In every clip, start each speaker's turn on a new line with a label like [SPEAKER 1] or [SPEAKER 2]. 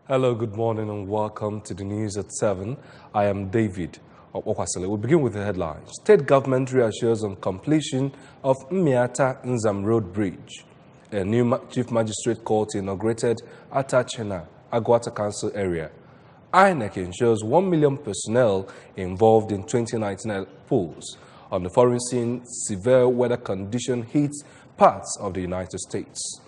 [SPEAKER 1] Hello, good morning and welcome to the news at 7. I am David Okwasile. We begin with the headlines. State government reassures on completion of Mmiata Nzam Road Bridge. A new Chief Magistrate Court inaugurated at Achena, Agwata Council area. INEC ensures 1 million personnel involved in 2019 polls. On the foreign scene, severe weather condition hits parts of the United States.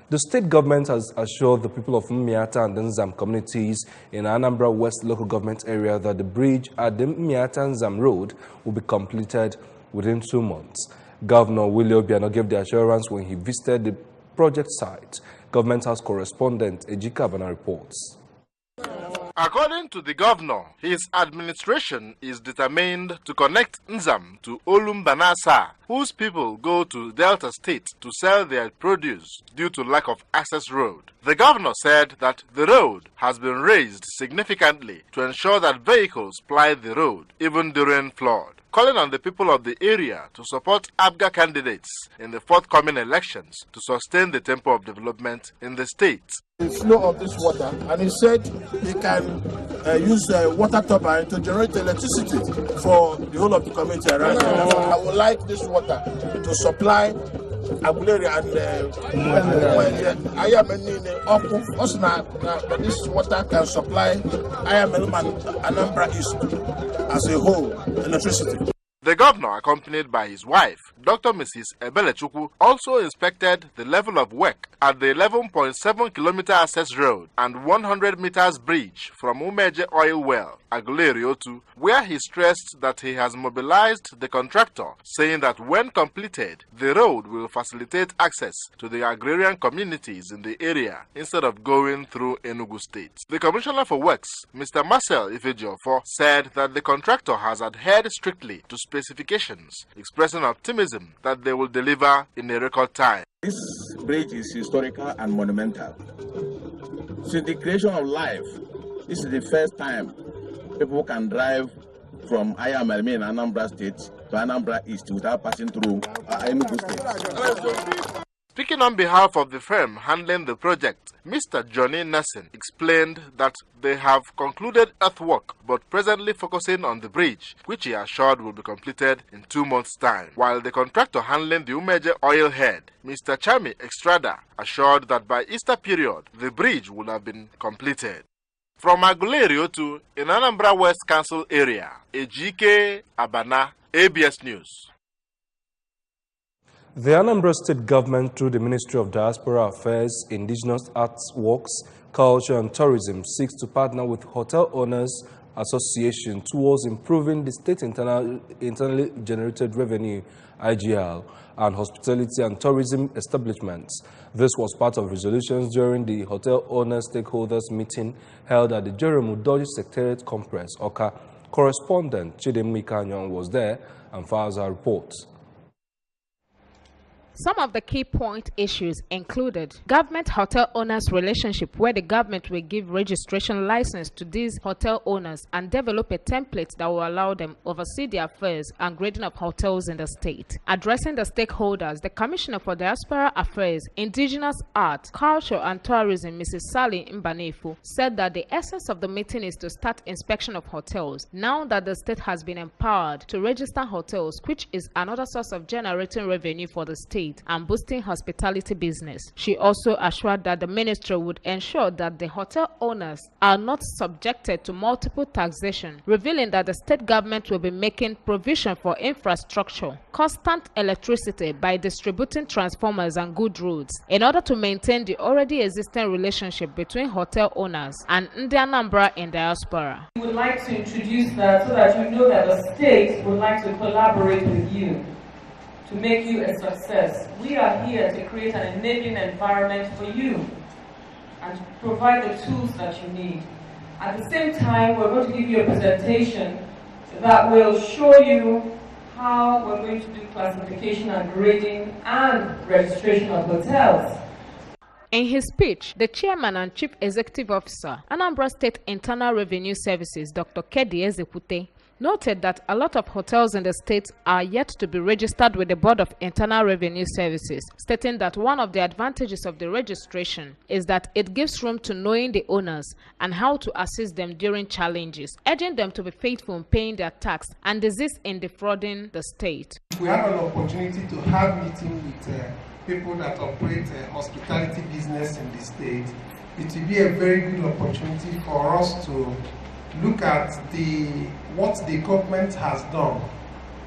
[SPEAKER 1] The state government has assured the people of Mmiata and Nzam communities in Anambra West local government area that the bridge at the Mmiata Nzam Road will be completed within 2 months. Governor Willie Obiano gave the assurance when he visited the project site. Government House correspondent Ejika Abana reports.
[SPEAKER 2] According to the governor, his administration is determined to connect Nzam to Olumbanasa, whose people go to Delta State to sell their produce due to lack of access road. The governor said that the road has been raised significantly to ensure that vehicles ply the road even during flood, calling on the people of the area to support ABGA candidates in the forthcoming elections to sustain the tempo of development in the state.
[SPEAKER 3] The flow of this water, and he said he can use water turbine to generate electricity for the whole of the community around here. I would like this water to supply Aguleri and this water can supply Ayam and Anambra East as a whole electricity.
[SPEAKER 2] The governor, accompanied by his wife, Dr. Mrs. Ebelechukwu, also inspected the level of work at the 11.7 kilometer access road and 100 meters bridge from Umeje Oil Well, Aguleri Otu, where he stressed that he has mobilized the contractor, saying that when completed, the road will facilitate access to the agrarian communities in the area instead of going through Enugu State. The Commissioner for Works, Mr. Marcel Ifejiofo, said that the contractor has adhered strictly to specifications, expressing optimism that they will deliver in a record time.
[SPEAKER 4] This bridge is historical and monumental. Since the creation of life, this is the first time people can drive from Ayamelme in Anambra State to Anambra East without passing through Enugu State.
[SPEAKER 2] Speaking on behalf of the firm handling the project, Mr. Johnny Nelson explained that they have concluded earthwork but presently focusing on the bridge, which he assured will be completed in 2 months' time. While the contractor handling the Umeje oil head, Mr. Chami Extrada, assured that by Easter period, the bridge will have been completed. From Aguleri Otu in Anambra West Council area, Ejika Abana, ABS News.
[SPEAKER 1] The Anambra State Government, through the Ministry of Diaspora Affairs, Indigenous Arts, Works, Culture and Tourism, seeks to partner with Hotel Owners Association towards improving the state internally generated revenue, IGL, and hospitality and tourism establishments. This was part of resolutions during the Hotel Owners Stakeholders meeting held at the Jeremy Udoji Secretariat Complex, Oka. Correspondent Chidemi Kanyon was there and files our report.
[SPEAKER 5] Some of the key point issues included government hotel owners relationship, where the government will give registration license to these hotel owners and develop a template that will allow them oversee the affairs and grading of hotels in the state. Addressing the stakeholders, the Commissioner for Diaspora Affairs, Indigenous Art, Culture and Tourism, Mrs. Sally Mbanefu, said that the essence of the meeting is to start inspection of hotels now that the state has been empowered to register hotels, which is another source of generating revenue for the state and boosting hospitality business. She also assured that the ministry would ensure that the hotel owners are not subjected to multiple taxation, revealing that the state government will be making provision for infrastructure, constant electricity by distributing transformers and good roads in order to maintain the already existing relationship between hotel owners and Ndi Anambra in diaspora.
[SPEAKER 6] We would like to introduce that so that you know that the state would like to collaborate with you to make you a success. We are here to create an enabling environment for you and to provide the tools that you need. At the same time, we're going to give you a presentation that will show you how we're going to do classification and grading and registration of hotels.
[SPEAKER 5] In his speech, the Chairman and Chief Executive Officer, Anambra State Internal Revenue Services, Dr. Kedi Ezekute, noted that a lot of hotels in the state are yet to be registered with the Board of Internal Revenue Services, stating that one of the advantages of the registration is that it gives room to knowing the owners and how to assist them during challenges, urging them to be faithful in paying their tax and desist in defrauding the state.
[SPEAKER 7] We have an opportunity to have meeting with people that operate hospitality business in the state. It will be a very good opportunity for us to look at what the government has done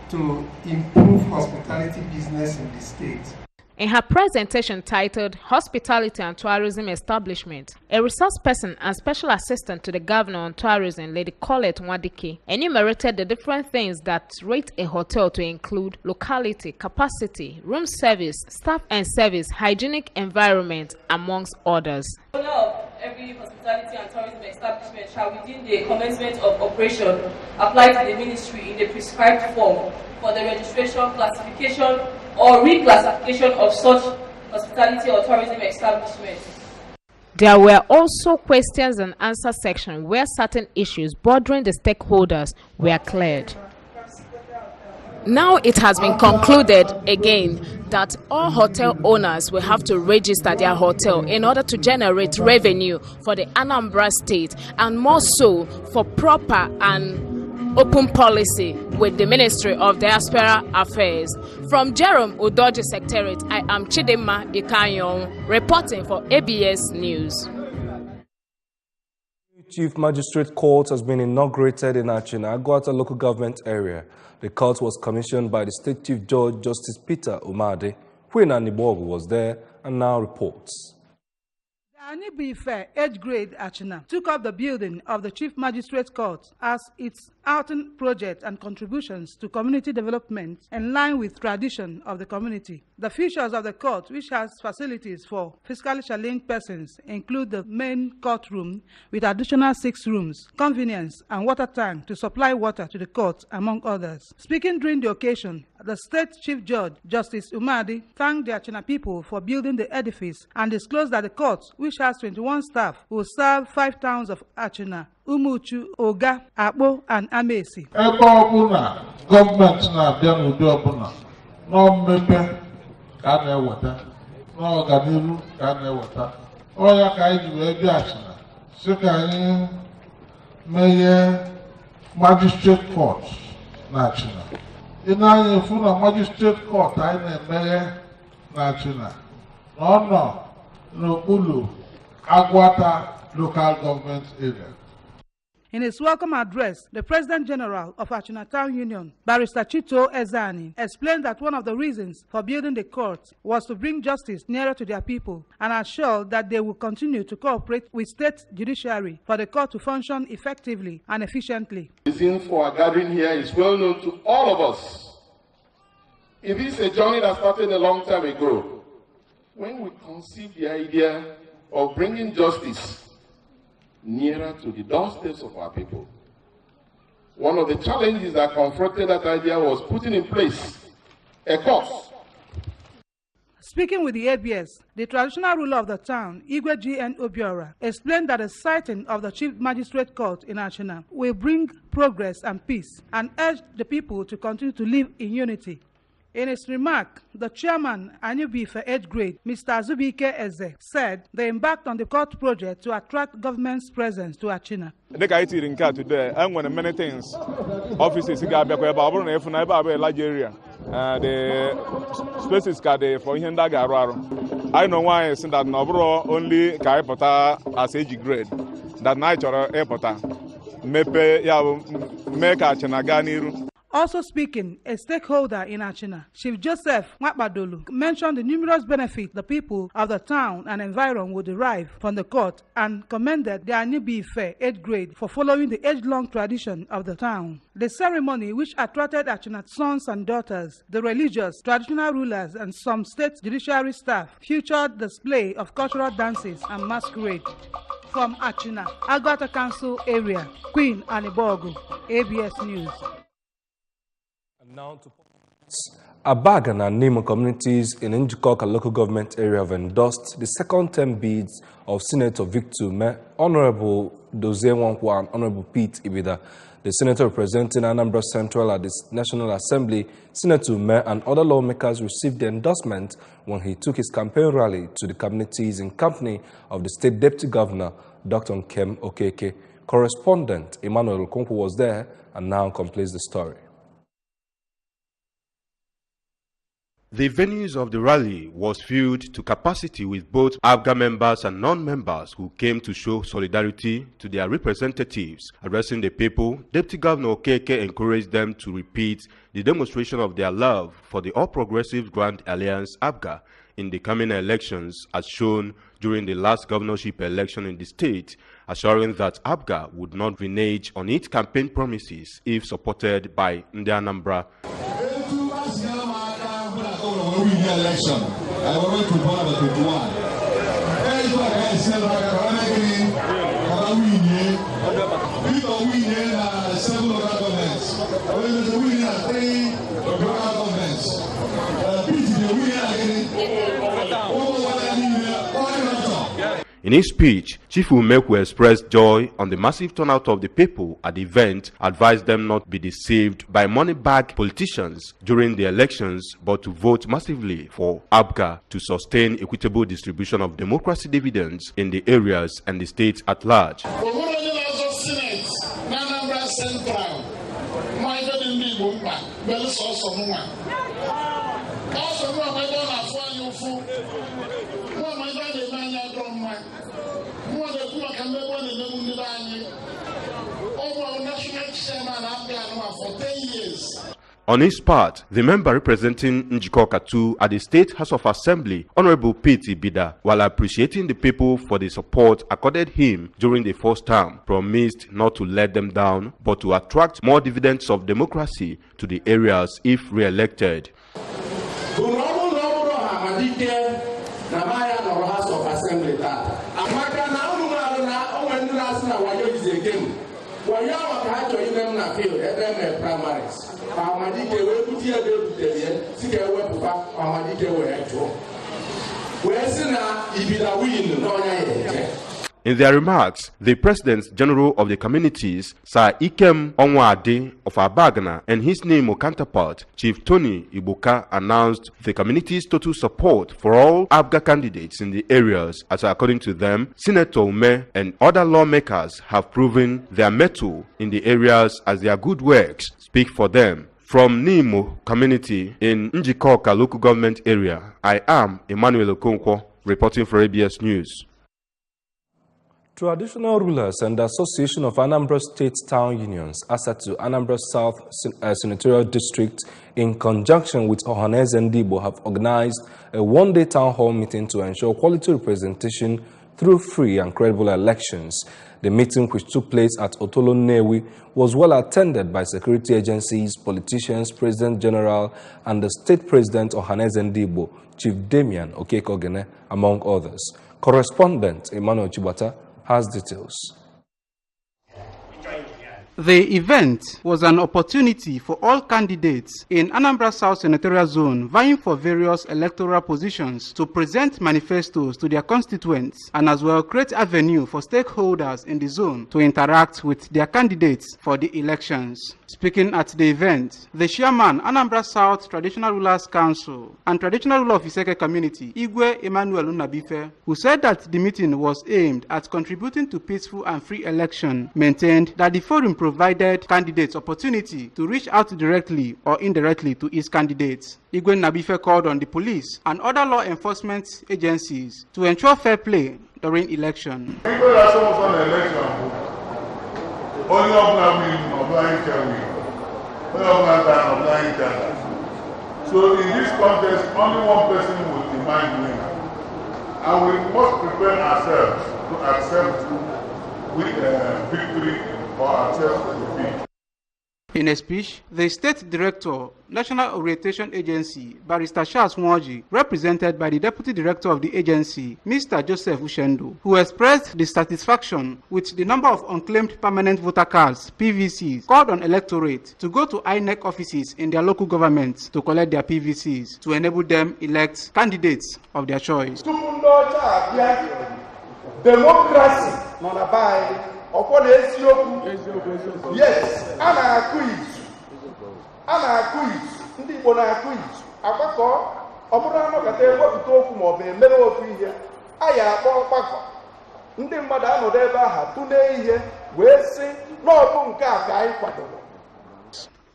[SPEAKER 7] to improve hospitality business in the state.
[SPEAKER 5] In her presentation titled Hospitality and Tourism Establishment, a resource person and special assistant to the governor on tourism, Lady Colette Mwadike, enumerated the different things that rate a hotel to include locality, capacity, room service, staff and service, hygienic environment, amongst others.
[SPEAKER 6] The owner of every hospitality and tourism establishment shall, within the commencement of operation, apply to the ministry in the prescribed form for the registration, classification, or reclassification of such hospitality or tourism establishment.
[SPEAKER 5] There were also questions and answer section where certain issues bordering the stakeholders were cleared. Now it has been concluded again that all hotel owners will have to register their hotel in order to generate revenue for the Anambra state, and more so for proper and open policy with the Ministry of Diaspora Affairs. From Jerome Udoji Secretariat, I am Chidema Ikanyon, reporting for ABS News.
[SPEAKER 1] Chief Magistrate Court has been inaugurated in Achinagwata local government area. The court was commissioned by the State Chief Judge, Justice Peter Umade. Queen Anibogu was there and now reports.
[SPEAKER 8] Anibife 8th grade Achina took up the building of the Chief Magistrate Court as its outing project and contributions to community development in line with tradition of the community. The features of the court, which has facilities for physically challenged persons, include the main courtroom with additional 6 rooms, convenience and water tank to supply water to the court, among others. Speaking during the occasion, the State Chief Judge, Justice Umadi, thanked the Achina people for building the edifice and disclosed that the court, which has 21 staff, will serve 5 towns of Achina: Umuchu, Oga, Akpo, and Amesi.
[SPEAKER 9] Government na-abịa n'ụdị ọbụla n'ọmmepe ka a na-eweta, n'ọganihu ka a na-eweta. Ọ ya ka anyị ji wee bịa Achịna sị ka anyị meghe Magistrate Court na Achịna. Ị na-anya efu na Magistrate Court anyị na-emeghe na Achịna na ọ nọ n'okpuru Agwata local government area.
[SPEAKER 8] In his welcome address, the President General of Achina Town Union, Barrister Chito Ezani, explained that one of the reasons for building the court was to bring justice nearer to their people and assured that they will continue to cooperate with state judiciary for the court to function effectively and efficiently.
[SPEAKER 10] The reason for our gathering here is well known to all of us. It is a journey that started a long time ago when we conceived the idea of bringing justice nearer to the doorsteps of our people. One of the challenges that confronted that idea was putting in place a court.
[SPEAKER 8] Speaking with the ABS, the traditional ruler of the town, Igwe G.N. Obiora, explained that the siting of the Chief Magistrate Court in Achina will bring progress and peace and urged the people to continue to live in unity. In his remark, the chairman, Anyubife 8th grade, Mr. Azubike Eze, said they embarked on the court project to attract government's presence to Achina.
[SPEAKER 11] Today, I'm going to many things. Offices in a large area. The spaces for Hinda. I know why it's that Nobro only Kaipota as age grade. That night or airpota. Mepe ya make Achina Ganiru.
[SPEAKER 8] Also speaking, a stakeholder in Achina, Chief Joseph Mwakbadolu, mentioned the numerous benefits the people of the town and environ would derive from the court and commended the Anibife 8th grade for following the age-long tradition of the town. The ceremony, which attracted Achina's sons and daughters, the religious, traditional rulers, and some state judiciary staff, featured display of cultural dances and masquerade. From Achina, Agwata Council area, Queen Anibogu, ABS News.
[SPEAKER 1] Now to Abagan and Nemo communities in Njikoka local government area have endorsed the second term bids of Senator Victor Honorable Dozie Nwankwo and Honorable Pete Ibida. The senator representing Anambra Central at the National Assembly, Senator Ume, and other lawmakers received the endorsement when he took his campaign rally to the communities in company of the State Deputy Governor, Dr. Nkem Okeke. Correspondent Emmanuel Okonkwo was there and now completes the story.
[SPEAKER 12] The venues of the rally was filled to capacity with both ABGA members and non-members who came to show solidarity to their representatives. Addressing the people, Deputy Governor Okeke encouraged them to repeat the demonstration of their love for the All Progressives Grand Alliance ABGA in the coming elections as shown during the last governorship election in the state, assuring that ABGA would not renege on its campaign promises if supported by Anambra.
[SPEAKER 13] Win the election. I want to vote about 21. That is why I said we 7 local governments. We win 3 local governments.
[SPEAKER 12] In his speech, Chief Umeku expressed joy on the massive turnout of the people at the event, advised them not to be deceived by money-bag politicians during the elections, but to vote massively for ABGA to sustain equitable distribution of democracy dividends in the areas and the state at large. On his part, the member representing Njikoka 2 at the State House of Assembly, Honorable Pete Ibida, while appreciating the people for the support accorded him during the first term, promised not to let them down, but to attract more dividends of democracy to the areas if re-elected. In their remarks, the President General of the Communities, Sir Ikem Onwade of Abagana, and his Nemo counterpart, Chief Tony Ibuka, announced the community's total support for all ABGA candidates in the areas, as according to them, Senator Ume and other lawmakers have proven their mettle in the areas as their good works speak for them. From Nimo community in Njikoka local government area, I am Emmanuel Okonkwo, reporting for ABS News.
[SPEAKER 1] Traditional rulers and the Association of Anambra State Town Unions, ASATU Anambra South Senatorial District, in conjunction with Ohaneze Ndibo, have organized a one-day town hall meeting to ensure quality representation through free and credible elections. The meeting, which took place at Otolo Newi, was well attended by security agencies, politicians, President General, and the State President Ohaneze Ndibo, Chief Damian Okeke-Ogene, among others. Correspondent Emmanuel Chibata has details.
[SPEAKER 14] The event was an opportunity for all candidates in Anambra South Senatorial Zone vying for various electoral positions to present manifestos to their constituents and as well create avenue for stakeholders in the zone to interact with their candidates for the elections. Speaking at the event, the chairman, Anambra South Traditional Rulers Council and Traditional Ruler of Iseke Community, Igwe Emmanuel Unabife, who said that the meeting was aimed at contributing to peaceful and free election, maintained that the forum provided candidates opportunity to reach out directly or indirectly to its candidates. Igwe Nabife called on the police and other law enforcement agencies to ensure fair play during election.
[SPEAKER 9] So in this contest, only one person will demand winner. And we must prepare ourselves to accept with victory or accept defeat.
[SPEAKER 14] In a speech, the State Director, National Orientation Agency, Barrister Charles Mwaji, represented by the Deputy Director of the agency, Mr. Joseph Ushendo, who expressed dissatisfaction with the number of unclaimed permanent voter cards, PVCs, called on electorate to go to INEC offices in their local governments to collect their PVCs to enable them elect candidates of their choice.
[SPEAKER 15] Democracy nọ na bai ọkwọ na eziokwu yes a na-akụ itu ndị Igbo na-akụ itu agbakọ ọ bụrụ anọkọta ewepụta okwu ma ọ bụ emere ofu ihe a ya akpọ ọgbakọ ndị mmadụ anọdụ ebe ahụ tụlee ihe wee sị na ọ bụ nke a ka anyị kwadoro.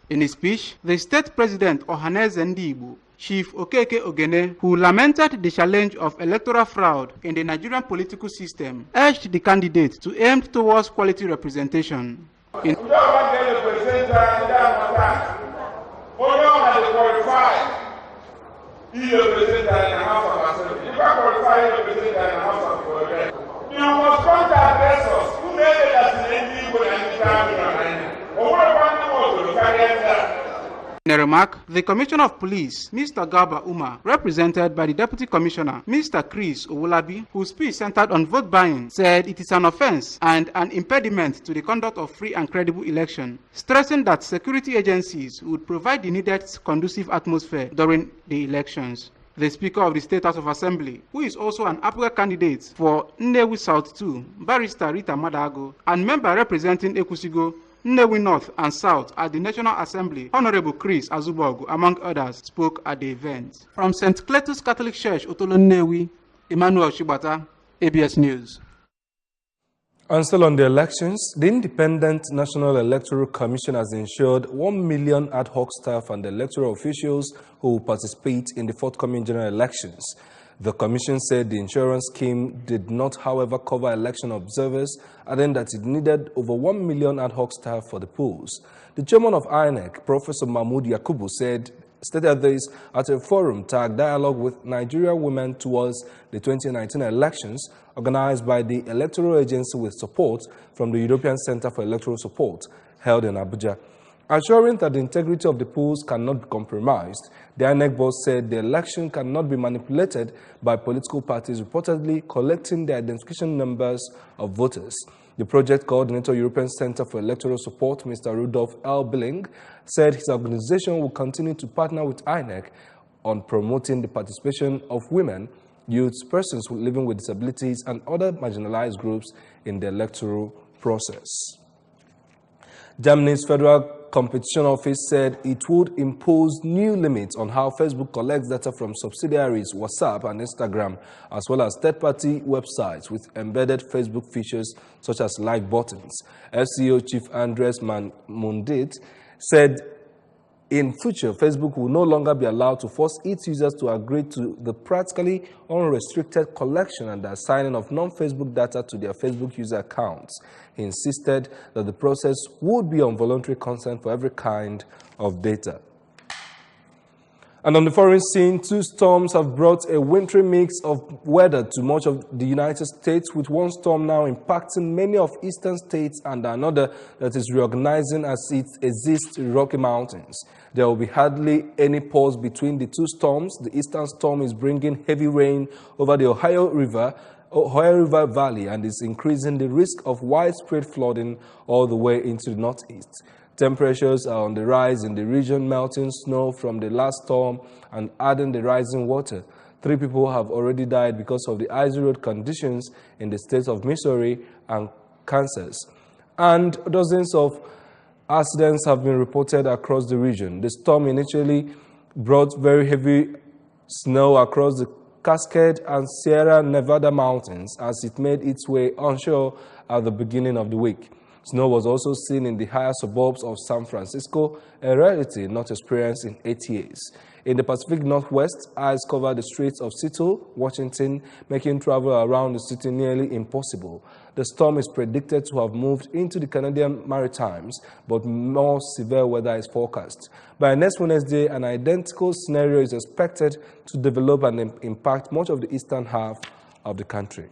[SPEAKER 14] In his speech, the state president Ohaneze Ndigbo, Chief Okeke Ogene, who lamented the challenge of electoral fraud in the Nigerian political system, urged the candidate to aim towards quality representation.
[SPEAKER 15] You must contact us. Who made it as an Ndigbo and
[SPEAKER 14] in a remark, the Commissioner of Police, Mr. Garba Umar, represented by the Deputy Commissioner, Mr. Chris Owolabi, whose speech centered on vote buying, said it is an offense and an impediment to the conduct of free and credible election, stressing that security agencies would provide the needed conducive atmosphere during the elections. The Speaker of the State House of Assembly, who is also an APGA candidate for Nnewi South 2, Barrister Rita Madago, and member representing Ekusigo, Nnewi North and South at the National Assembly, Honorable Chris Azubogu, among others, spoke at the event. From St. Cletus Catholic Church, Otolo Nnewi, Emmanuel Shibata, ABS News.
[SPEAKER 1] And still on the elections, the Independent National Electoral Commission has ensured 1 million ad hoc staff and electoral officials who will participate in the forthcoming general elections. The Commission said the insurance scheme did not, however, cover election observers, adding that it needed over 1 million ad hoc staff for the polls. The chairman of INEC, Professor Mahmoud Yakubu, stated this at a forum tagged Dialogue with Nigeria Women Towards the 2019 Elections, organized by the Electoral Agency with support from the European Center for Electoral Support, held in Abuja. Assuring that the integrity of the polls cannot be compromised, the INEC boss said the election cannot be manipulated by political parties reportedly collecting the identification numbers of voters. The project coordinator, European Center for Electoral Support, Mr. Rudolf L. Billing, said his organization will continue to partner with INEC on promoting the participation of women, youths, persons living with disabilities, and other marginalized groups in the electoral process. Germany's Federal Competition Office said it would impose new limits on how Facebook collects data from subsidiaries WhatsApp and Instagram, as well as third-party websites with embedded Facebook features such as like buttons. FCO Chief Andres Mundit said in future, Facebook will no longer be allowed to force its users to agree to the practically unrestricted collection and the assigning of non-Facebook data to their Facebook user accounts. He insisted that the process would be on voluntary consent for every kind of data. And on the foreign scene, two storms have brought a wintry mix of weather to much of the United States, with one storm now impacting many of eastern states and another that is reorganizing as it exists in Rocky Mountains. There will be hardly any pause between the two storms. The eastern storm is bringing heavy rain over the Ohio River Valley and is increasing the risk of widespread flooding all the way into the northeast. Temperatures are on the rise in the region, melting snow from the last storm and adding the rising water. 3 people have already died because of the icy road conditions in the states of Missouri and Kansas. And dozens of accidents have been reported across the region. The storm initially brought very heavy snow across the Cascade and Sierra Nevada mountains as it made its way onshore at the beginning of the week. Snow was also seen in the higher suburbs of San Francisco, a rarity not experienced in 8 years. In the Pacific Northwest, ice covered the streets of Seattle, Washington, making travel around the city nearly impossible. The storm is predicted to have moved into the Canadian Maritimes, but more severe weather is forecast. By next Wednesday, an identical scenario is expected to develop and impact much of the eastern half of the country.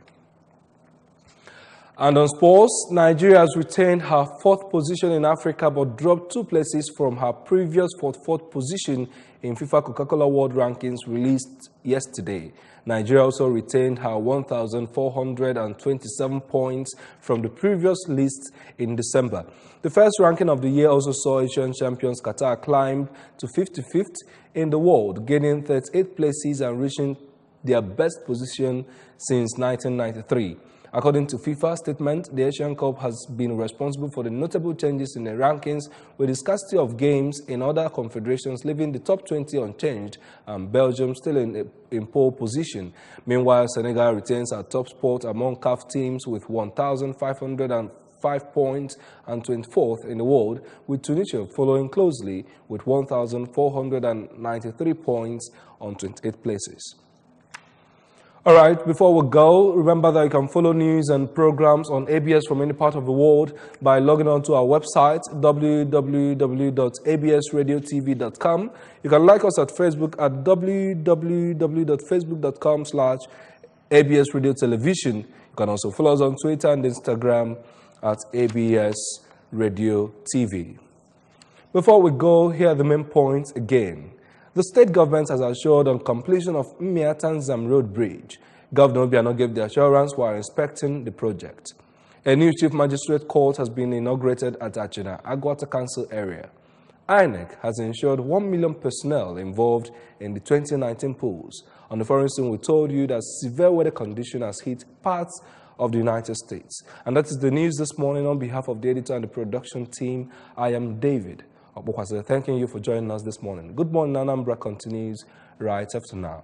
[SPEAKER 1] And on sports, Nigeria has retained her 4th position in Africa but dropped 2 places from her previous 4th position in FIFA Coca-Cola World Rankings released yesterday. Nigeria also retained her 1,427 points from the previous list in December. The first ranking of the year also saw Asian champions Qatar climb to 55th in the world, gaining 38 places and reaching their best position since 1993. According to FIFA statement, the Asian Cup has been responsible for the notable changes in the rankings, with the scarcity of games in other confederations leaving the top 20 unchanged and Belgium still in pole position. Meanwhile, Senegal retains our top spot among CAF teams with 1,505 points and 24th in the world, with Tunisia following closely with 1,493 points on 28 places. All right, before we go, remember that you can follow news and programs on ABS from any part of the world by logging on to our website, www.absradiotv.com. You can like us at Facebook at www.facebook.com/ABSRadioTelevision. You can also follow us on Twitter and Instagram at ABS Radio TV. Before we go, here are the main points again. The state government has assured on completion of Mmiata Road Bridge. Governor Obiano gave the assurance while inspecting the project. A new chief magistrate court has been inaugurated at Achina, Agwata Council area. INEC has ensured 1 million personnel involved in the 2019 polls. On the foreign scene, we told you that severe weather condition has hit parts of the United States. And that is the news this morning. On behalf of the editor and the production team, I am David. Thanking you for joining us this morning. Good Morning Anambra continues right after now.